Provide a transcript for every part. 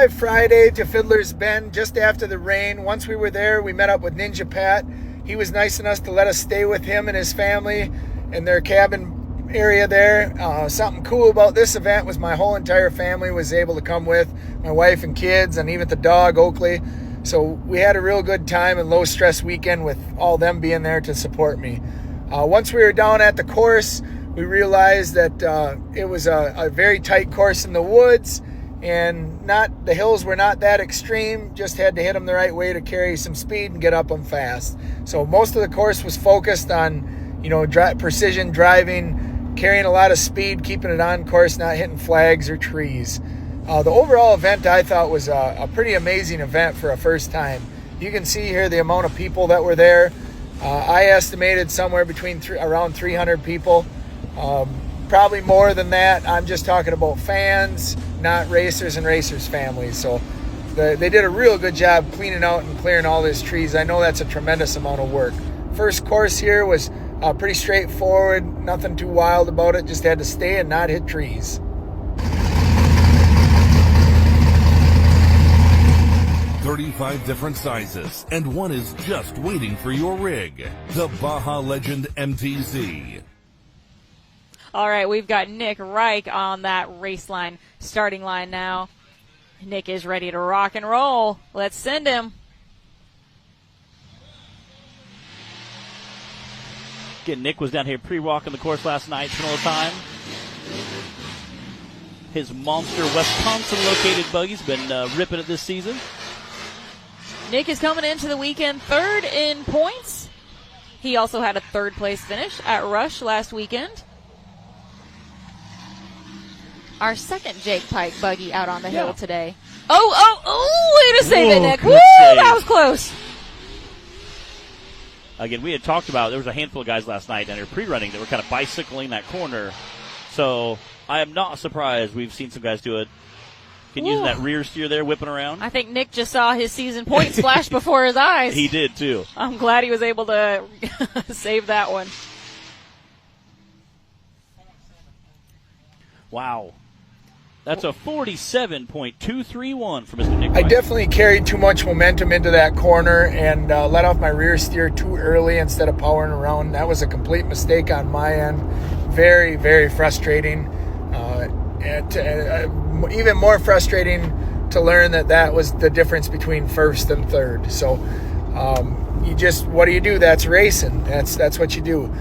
drive Friday to Fidler's Bend just after the rain. Once we were there, we met up with Ninja Pat. He was nice enough to let us stay with him and his family in their cabin area there. Something cool about this event was my whole entire family was able to come with, my wife and kids, and even the dog, Oakley. So we had a real good time and low-stress weekend with all them being there to support me. Once we were down at the course, we realized that it was a very tight course in the woods, and the hills were not that extreme, just had to hit them the right way to carry some speed and get up them fast. So most of the course was focused on, precision driving, carrying a lot of speed, keeping it on course, not hitting flags or trees. The overall event, I thought, was a pretty amazing event for a first time. You can see here the amount of people that were there. I estimated somewhere between around 300 people. Probably more than that. I'm just talking about fans, not racers and racers' families. So they did a real good job cleaning out and clearing all these trees. I know that's a tremendous amount of work. First course here was pretty straightforward, nothing too wild about it. Just had to stay and not hit trees. "35 different sizes, and one is just waiting for your rig. The Baja Legend MTZ. All right, we've got Nick Reich on that race line, starting line now. Nick is ready to rock and roll. Let's send him. Again, Nick was down here pre-walking the course last night, spent a little time. His monster Wisconsin-located buggy's been ripping it this season. Nick is coming into the weekend third in points. He also had a third-place finish at Rush last weekend. Our second Jake Pike buggy out on the hill today. Oh, way to save it, Nick. Woo, that was close. Again, we had talked about there was a handful of guys last night down here pre-running that were kind of bicycling that corner. So I am not surprised we've seen some guys do it. Using that rear steer there, whipping around. I think Nick just saw his season points flash before his eyes. He did, too. I'm glad he was able to save that one. Wow. That's a 47.231 for Mr. Nick I White. definitely carried too much momentum into that corner and let off my rear steer too early instead of powering around. That was a complete mistake on my end. Very, very frustrating. Even more frustrating to learn that was the difference between first and third. So what do you do? That's racing. That's what you do.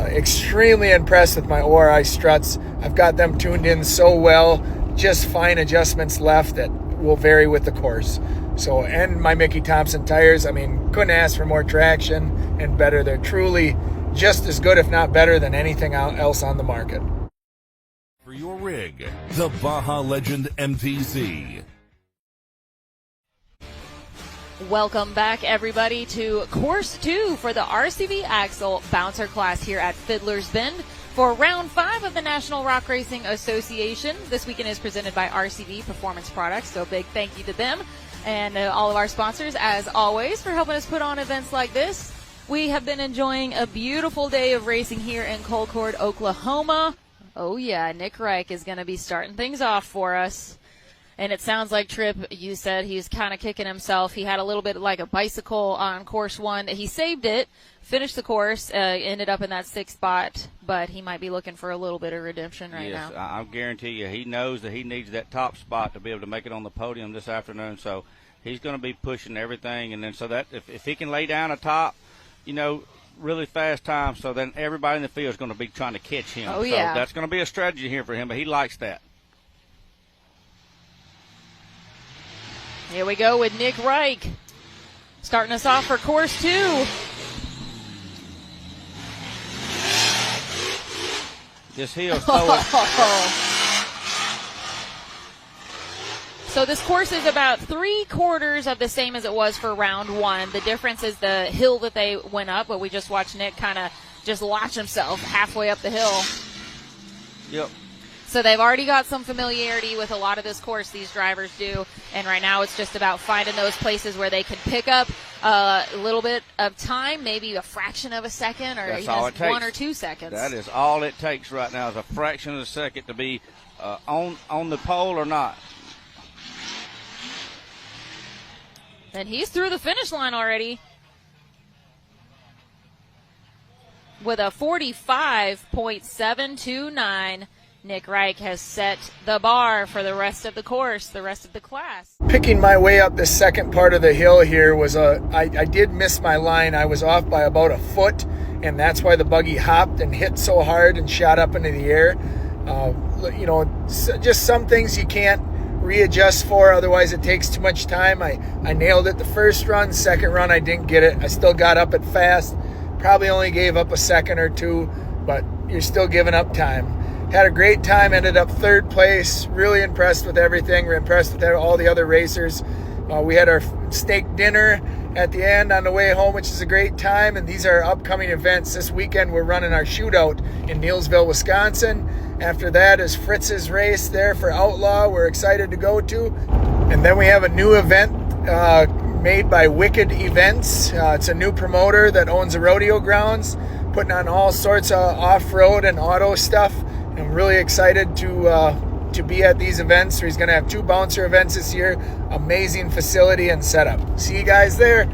Extremely impressed with my ORI struts. I've got them tuned in so well. Just fine adjustments left that will vary with the course. So, and my Mickey Thompson tires, couldn't ask for more traction and better. They're truly just as good, if not better, than anything else on the market. For your rig, the Baja Legend MTZ. Welcome back, everybody, to Course 2 for the RCV Axle Bouncer class here at Fidler's Bend for Round 5 of the National Rock Racing Association. This weekend is presented by RCV Performance Products, so a big thank you to them and all of our sponsors, as always, for helping us put on events like this. We have been enjoying a beautiful day of racing here in Colcord, Oklahoma. Oh, yeah, Nick Reich is going to be starting things off for us. And it sounds like, Tripp, you said he's kind of kicking himself. He had a little bit like a bicycle on course 1. He saved it, finished the course, ended up in that 6th spot, but he might be looking for a little bit of redemption now. Yes, I guarantee you he knows that he needs that top spot to be able to make it on the podium this afternoon. So he's going to be pushing everything. And then so that if he can lay down a top, really fast time, so then everybody in the field is going to be trying to catch him. Oh, yeah. So that's going to be a strategy here for him, but he likes that. Here we go with Nick Reich, starting us off for course 2. This hill slow. So this course is about 3/4 of the same as it was for round 1. The difference is the hill that they went up, but we just watched Nick kind of just launch himself halfway up the hill. Yep. So they've already got some familiarity with a lot of this course, these drivers do, and right now it's just about finding those places where they can pick up a little bit of time, maybe a fraction of a second or That's all it takes. 1 or 2 seconds. That is all it takes right now, is a fraction of a second to be on the pole or not. And he's through the finish line already with a 45.729. Nick Reich has set the bar for the rest of the course, the rest of the class. Picking my way up the second part of the hill here was I did miss my line. I was off by about a foot, and that's why the buggy hopped and hit so hard and shot up into the air. You know, just some things you can't readjust for, otherwise it takes too much time. I nailed it the first run. Second run I didn't get it. I still got up it fast. Probably only gave up a second or two, but you're still giving up time. Had a great time, ended up third place. Really impressed with everything. We're impressed with all the other racers. We had our steak dinner at the end on the way home, which is a great time. And these are upcoming events. This weekend we're running our shootout in Neillsville, Wisconsin. After that is Fritz's race there for Outlaw. We're excited to go to. And then we have a new event made by Wicked Events. It's a new promoter that owns the rodeo grounds, putting on all sorts of off-road and auto stuff. I'm really excited to be at these events. He's going to have 2 bouncer events this year. Amazing facility and setup. See you guys there.